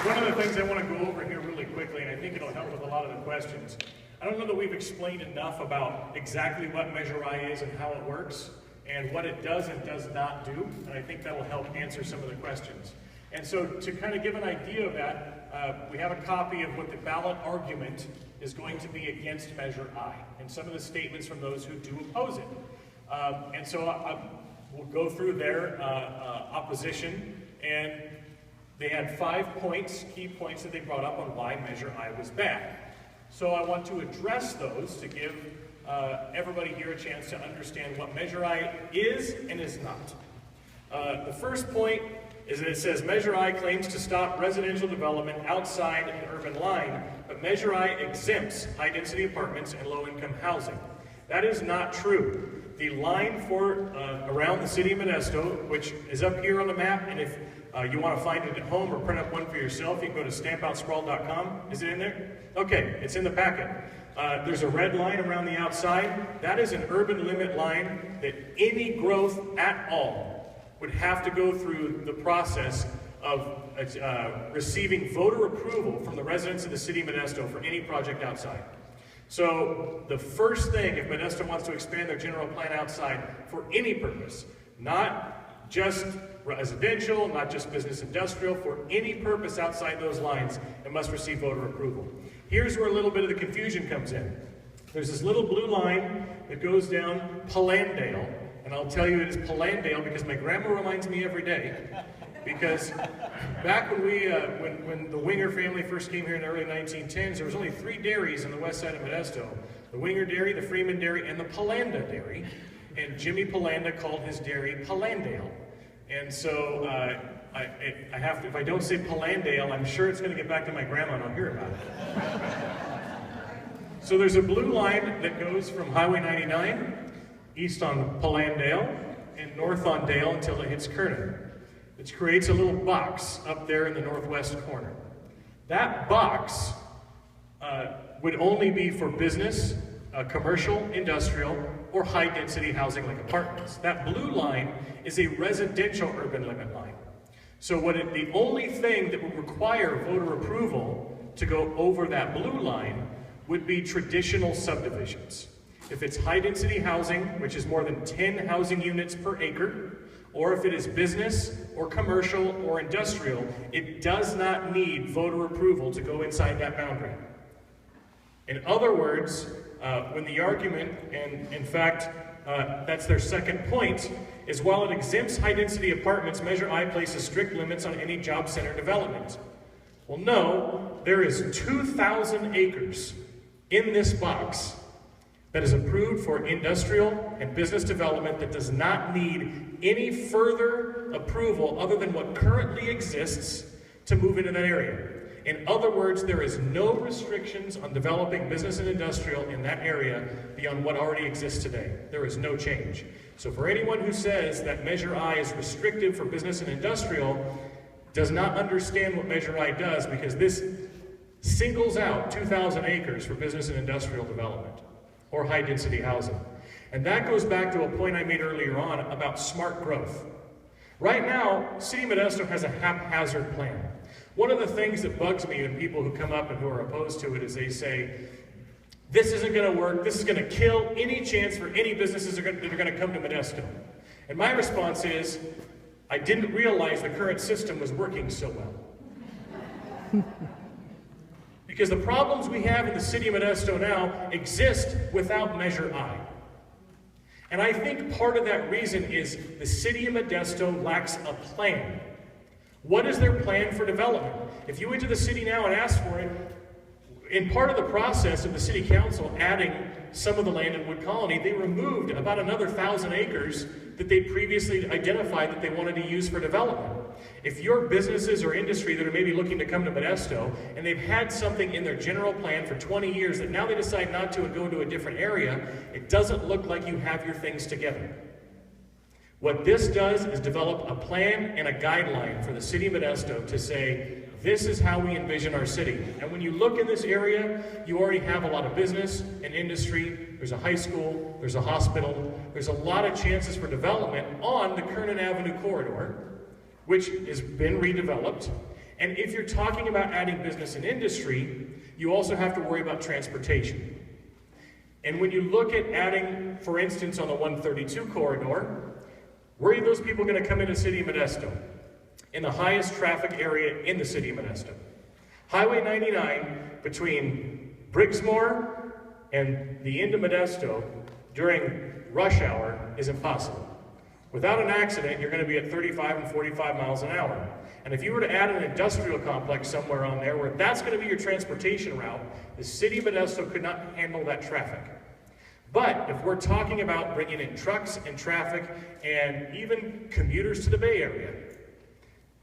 One of the things I want to go over here really quickly, and I think it'll help with a lot of the questions. I don't know that we've explained enough about exactly what Measure I is and how it works, and what it does and does not do, and I think that will help answer some of the questions. And so to kind of give an idea of that, we have a copy of what the ballot argument is going to be against Measure I, and some of the statements from those who do oppose it. And so we'll go through their opposition, and they had 5 points, key points that they brought up on why Measure I was bad. So I want to address those to give everybody here a chance to understand what Measure I is and is not. The first point is that it says Measure I claims to stop residential development outside an urban line, but Measure I exempts high-density apartments and low-income housing. That is not true. The line for around the city of Modesto, which is up here on the map, and if you want to find it at home or print up one for yourself, you can go to stampoutsprawl.com. Is it in there? Okay, it's in the packet. There's a red line around the outside. That is an urban limit line that any growth at all would have to go through the process of receiving voter approval from the residents of the city of Modesto for any project outside. So the first thing, if Modesto wants to expand their general plan outside for any purpose, not just residential, not just business industrial, for any purpose outside those lines, it must receive voter approval. Here's where a little bit of the confusion comes in. There's this little blue line that goes down Palandale, and I'll tell you it is Palandale because my grandma reminds me every day. Because back when when the Wenger family first came here in the early 1910s, there was only 3 dairies on the west side of Modesto. The Wenger Dairy, the Freeman Dairy, and the Palanda Dairy. And Jimmy Palanda called his dairy Palandale. And so I have to, if I don't say Palandale, I'm sure it's going to get back to my grandma and I'll hear about it. So there's a blue line that goes from Highway 99, east on Palandale, and north on Dale until it hits Kernan. It creates a little box up there in the northwest corner. That box would only be for business, commercial, industrial, or high-density housing like apartments. That blue line is a residential urban limit line. So the only thing that would require voter approval to go over that blue line would be traditional subdivisions. If it's high-density housing, which is more than 10 housing units per acre, or if it is business or commercial or industrial, it does not need voter approval to go inside that boundary. In other words, when the argument, and in fact, that's their second point, is while it exempts high-density apartments, Measure I places strict limits on any job center development. Well, no, there is 2,000 acres in this box that is approved for industrial and business development that does not need any further approval other than what currently exists to move into that area. In other words, there is no restrictions on developing business and industrial in that area beyond what already exists today. There is no change. So for anyone who says that Measure I is restrictive for business and industrial, does not understand what Measure I does, because this singles out 2,000 acres for business and industrial development or high-density housing. And that goes back to a point I made earlier on about smart growth. Right now, City of Modesto has a haphazard plan. One of the things that bugs me in people who come up and who are opposed to it is they say, this isn't going to work, this is going to kill any chance for any businesses that are going to come to Modesto. And my response is, I didn't realize the current system was working so well. Because the problems we have in the city of Modesto now exist without Measure I. And I think part of that reason is the city of Modesto lacks a plan. What is their plan for development? If you went to the city now and asked for it, in part of the process of the city council adding some of the land in Wood Colony, they removed about another 1,000 acres that they previously identified that they wanted to use for development. If your businesses or industry that are maybe looking to come to Modesto and they've had something in their general plan for 20 years that now they decide not to and go to a different area, it doesn't look like you have your things together. What this does is develop a plan and a guideline for the city of Modesto to say, this is how we envision our city. And when you look in this area, you already have a lot of business and industry. There's a high school, there's a hospital, there's a lot of chances for development on the Kernan Avenue corridor, which has been redeveloped. And if you're talking about adding business and industry, you also have to worry about transportation. And when you look at adding, for instance, on the 132 corridor, where are those people going to come into the city of Modesto? In the highest traffic area in the city of Modesto. Highway 99 between Briggsmore and the end of Modesto during rush hour is impossible. Without an accident, you're going to be at 35 and 45 miles an hour. And if you were to add an industrial complex somewhere on there where that's going to be your transportation route, the city of Modesto could not handle that traffic. But if we're talking about bringing in trucks and traffic and even commuters to the Bay Area,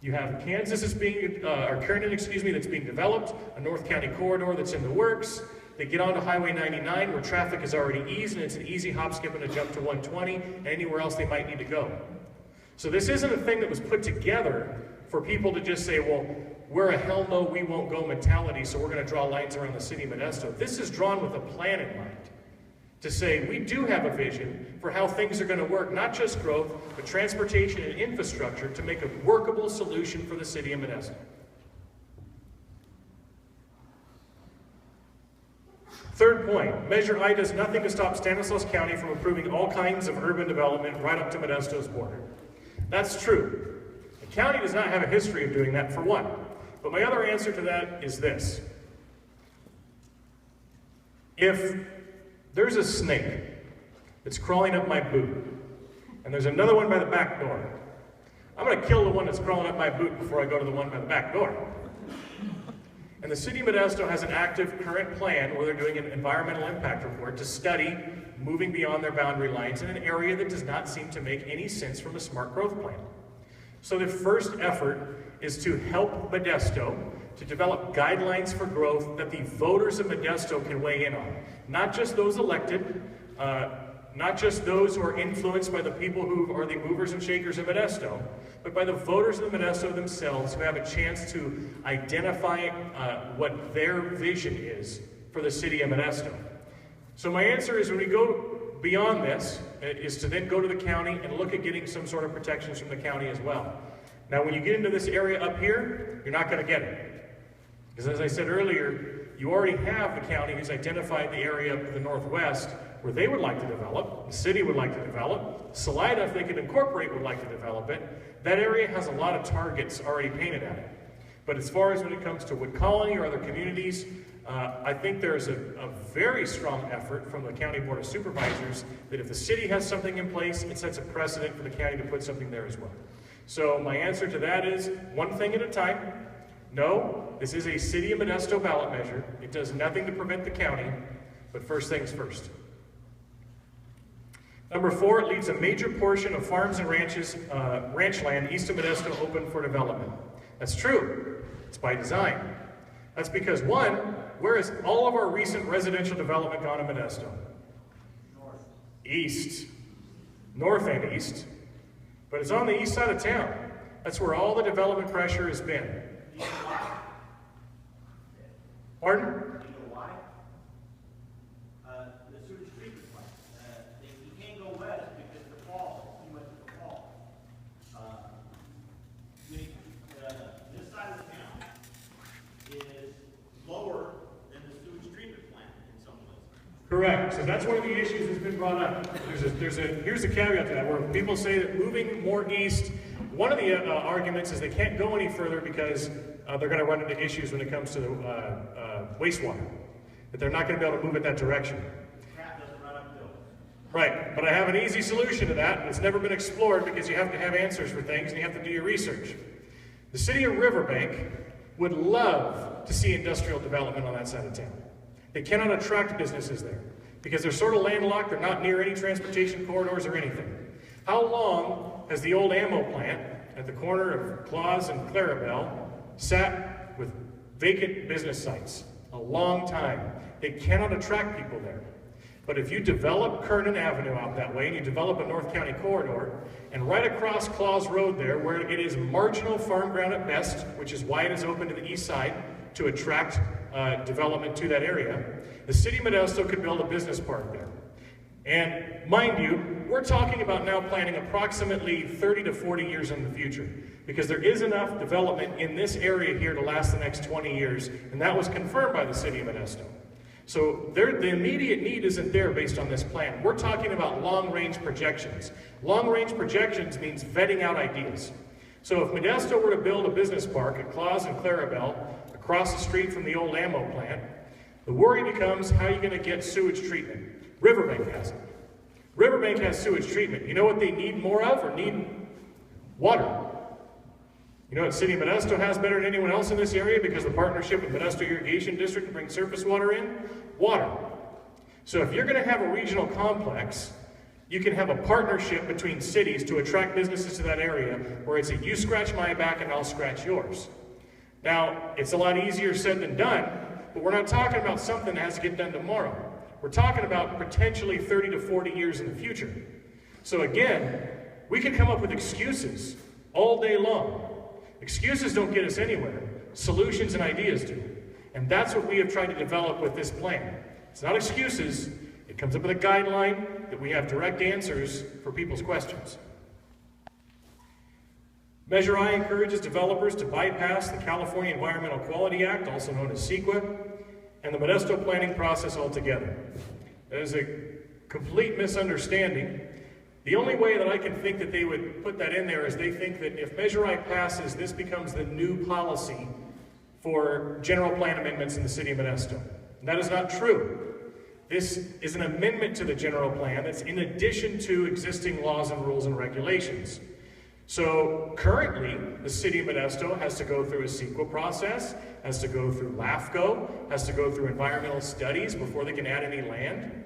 you have Kansas is being, or Kernan, excuse me, that's being developed, a North County corridor that's in the works. They get onto Highway 99 where traffic is already eased and it's an easy hop, skip, and a jump to 120 and anywhere else they might need to go. So this isn't a thing that was put together for people to just say, well, we're a hell no, we won't go mentality, so we're going to draw lines around the city of Modesto. This is drawn with a plan in mind to say we do have a vision for how things are going to work, not just growth, but transportation and infrastructure to make a workable solution for the city of Modesto. Third point, Measure I does nothing to stop Stanislaus County from approving all kinds of urban development right up to Modesto's border. That's true. The county does not have a history of doing that, for one. But my other answer to that is this. If there's a snake that's crawling up my boot, and there's another one by the back door, I'm going to kill the one that's crawling up my boot before I go to the one by the back door. And the city of Modesto has an active current plan where they're doing an environmental impact report to study moving beyond their boundary lines in an area that does not seem to make any sense from a smart growth plan. So the first effort is to help Modesto to develop guidelines for growth that the voters of Modesto can weigh in on. Not just those elected, not just those who are influenced by the people who are the movers and shakers of Modesto, but by the voters of Modesto themselves who have a chance to identify what their vision is for the city of Modesto. So my answer is, when we go beyond this, is to then go to the county and look at getting some sort of protections from the county as well. Now when you get into this area up here, you're not going to get it. Because as I said earlier, you already have the county who's identified the area of the northwest where they would like to develop, the city would like to develop, Salida, if they could incorporate, would like to develop it. That area has a lot of targets already painted at it. But as far as when it comes to Wood Colony or other communities, I think there's a very strong effort from the County Board of Supervisors that if the city has something in place, it sets a precedent for the county to put something there as well. So my answer to that is one thing at a time. No, this is a City of Modesto ballot measure. It does nothing to prevent the county, but first things first. Number 4, it leaves a major portion of farms and ranches, ranch land east of Modesto open for development. That's true. It's by design. That's because, one, where has all of our recent residential development gone in Modesto? North. East. North and east. But it's on the east side of town. That's where all the development pressure has been. Pardon? You know why? The sewage treatment plant. You can't go west because the fall is too much of a fall. This side of the town is lower than the sewage treatment plant in some places. Correct. So that's one of the issues that's been brought up. Here's a caveat to that, where people say that moving more east, one of the arguments is they can't go any further because they're going to run into issues when it comes to the wastewater, that they're not going to be able to move it that direction. Crap doesn't run uphill. Right, but I have an easy solution to that. It's never been explored because you have to have answers for things and you have to do your research. The city of Riverbank would love to see industrial development on that side of town. They cannot attract businesses there because they're sort of landlocked. They're not near any transportation corridors or anything. How long has the old ammo plant at the corner of Claus and Clarabelle sat with vacant business sites? A long time. They cannot attract people there. But if you develop Kernan Avenue out that way, and you develop a North County corridor, and right across Claus Road there, where it is marginal farm ground at best, which is why it is open to the east side to attract development to that area, the city of Modesto could build a business park there. And mind you, we're talking about now planning approximately 30 to 40 years in the future. because there is enough development in this area here to last the next 20 years, and that was confirmed by the city of Modesto. So the immediate need isn't there based on this plan. We're talking about long-range projections. Long-range projections means vetting out ideas. So if Modesto were to build a business park at Claus and Clarabelle across the street from the old ammo plant, the worry becomes, how are you going to get sewage treatment? Riverbank has it. Riverbank has sewage treatment. You know what they need more of, or need? Water. You know what City of Modesto has better than anyone else in this area because of the partnership with Modesto Irrigation District to bring surface water in? Water. So if you're going to have a regional complex, you can have a partnership between cities to attract businesses to that area where it's a you scratch my back and I'll scratch yours. Now, it's a lot easier said than done, but we're not talking about something that has to get done tomorrow. We're talking about potentially 30 to 40 years in the future. So again, we can come up with excuses all day long. Excuses don't get us anywhere. Solutions and ideas do. And that's what we have tried to develop with this plan. It's not excuses. It comes up with a guideline that we have direct answers for people's questions. Measure I encourages developers to bypass the California Environmental Quality Act, also known as CEQA, and the Modesto planning process altogether. That is a complete misunderstanding. The only way that I can think that they would put that in there is they think that if Measure I passes, this becomes the new policy for general plan amendments in the city of Modesto. And that is not true. This is an amendment to the general plan that's in addition to existing laws and rules and regulations. So currently, the city of Modesto has to go through a CEQA process, has to go through LAFCO, has to go through environmental studies before they can add any land.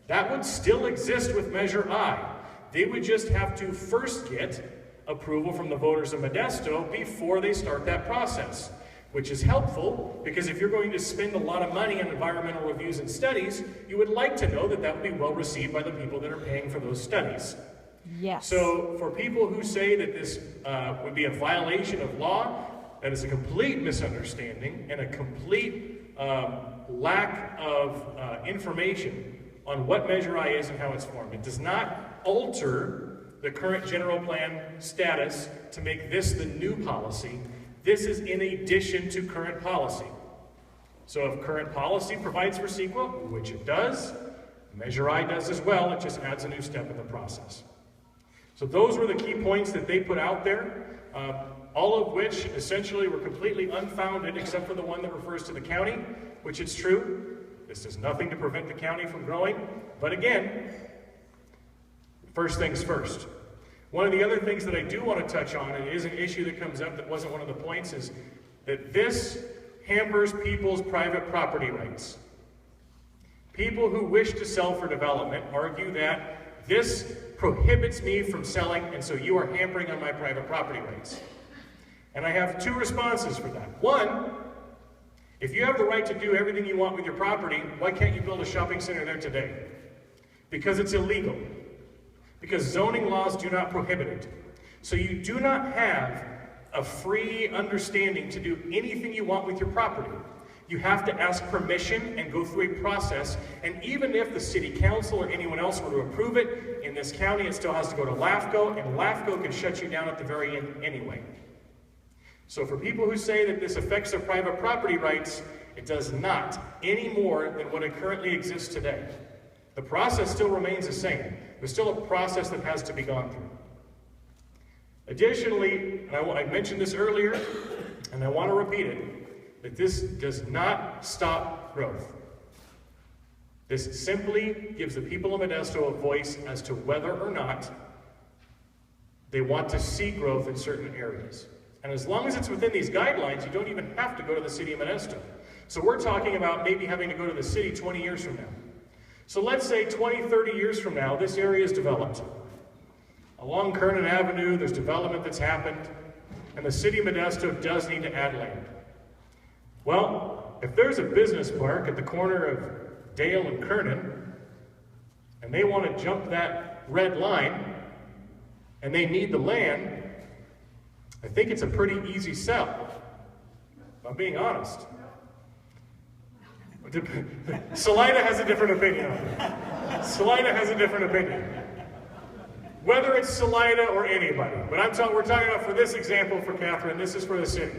That would still exist with Measure I. They would just have to first get approval from the voters of Modesto before they start that process, which is helpful because if you're going to spend a lot of money on environmental reviews and studies, you would like to know that that would be well received by the people that are paying for those studies. Yes. So for people who say that this would be a violation of law, that is a complete misunderstanding and a complete lack of information on what Measure I is and how it's formed. It does not alter the current general plan status to make this the new policy. This is in addition to current policy. So if current policy provides for CEQA, which it does, Measure I does as well, it just adds a new step in the process. So those were the key points that they put out there, all of which essentially were completely unfounded except for the one that refers to the county, which is true. This does nothing to prevent the county from growing, but again, first things first. One of the other things that I do want to touch on, and it is an issue that comes up that wasn't one of the points, is that this hampers people's private property rights. People who wish to sell for development argue that this prohibits me from selling, and so you are hampering on my private property rights. And I have two responses for that. One, if you have the right to do everything you want with your property, why can't you build a shopping center there today? Because it's illegal. Because zoning laws do not prohibit it. So you do not have a free understanding to do anything you want with your property. You have to ask permission and go through a process, and even if the city council or anyone else were to approve it, in this county it still has to go to LAFCO, and LAFCO can shut you down at the very end anyway. So for people who say that this affects their private property rights, it does not, any more than what it currently exists today. The process still remains the same. There's still a process that has to be gone through. Additionally, and I mentioned this earlier, and I want to repeat it, that this does not stop growth. This simply gives the people of Modesto a voice as to whether or not they want to see growth in certain areas. And as long as it's within these guidelines, you don't even have to go to the city of Modesto. So we're talking about maybe having to go to the city 20 years from now. So let's say 20, 30 years from now, this area is developed. Along Kernan Avenue, there's development that's happened, and the city of Modesto does need to add land. Well, if there's a business park at the corner of Dale and Kernan, and they want to jump that red line, and they need the land, I think it's a pretty easy sell, if I'm being honest. Salida has a different opinion on it. Salida has a different opinion. Whether it's Salida or anybody, but we're talking about for this example for Catherine, this is for the city.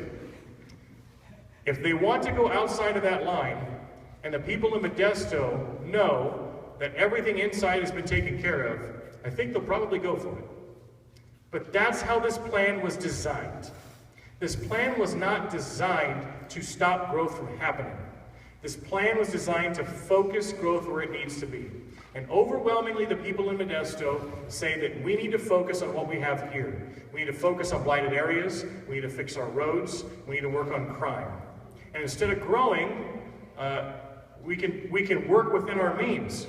If they want to go outside of that line, and the people in Modesto know that everything inside has been taken care of, I think they'll probably go for it. But that's how this plan was designed. This plan was not designed to stop growth from happening. This plan was designed to focus growth where it needs to be. And overwhelmingly, the people in Modesto say that we need to focus on what we have here. We need to focus on blighted areas. We need to fix our roads. We need to work on crime. And instead of growing, we can work within our means.